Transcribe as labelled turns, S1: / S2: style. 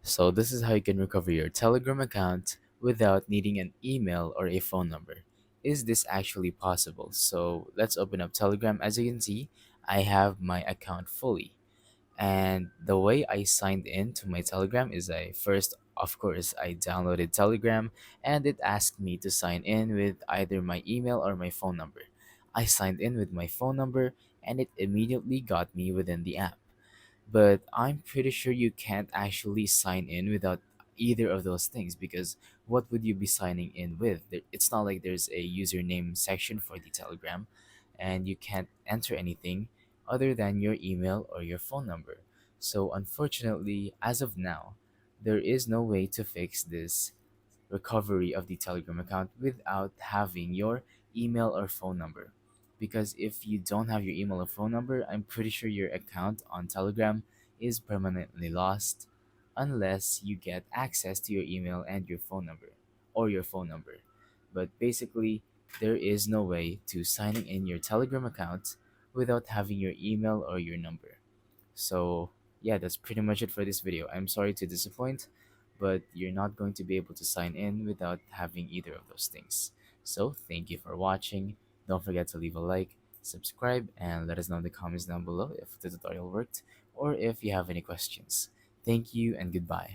S1: So this is how you can recover your Telegram account without needing an email or a phone number. Is this actually possible? So let's open up Telegram. As you can see, I have my account fully. And the way I signed in to my Telegram is I first, of course, I downloaded Telegram and it asked me to sign in with either my email or my phone number. I signed in with my phone number and it immediately got me within the app. But I'm pretty sure you can't actually sign in without either of those things because what would you be signing in with? It's not like there's a username section for the Telegram and you can't enter anything other than your email or your phone number. So, unfortunately, as of now, there is no way to fix this recovery of the Telegram account without having your email or phone number. Because if you don't have your email or phone number, I'm pretty sure your account on Telegram is permanently lost unless you get access to your email and your phone number or your phone number. But basically, there is no way to signing in your Telegram account without having your email or your number. So yeah, that's pretty much it for this video. I'm sorry to disappoint, but you're not going to be able to sign in without having either of those things. So thank you for watching. Don't forget to leave a like, subscribe, and let us know in the comments down below if the tutorial worked or if you have any questions. Thank you and goodbye.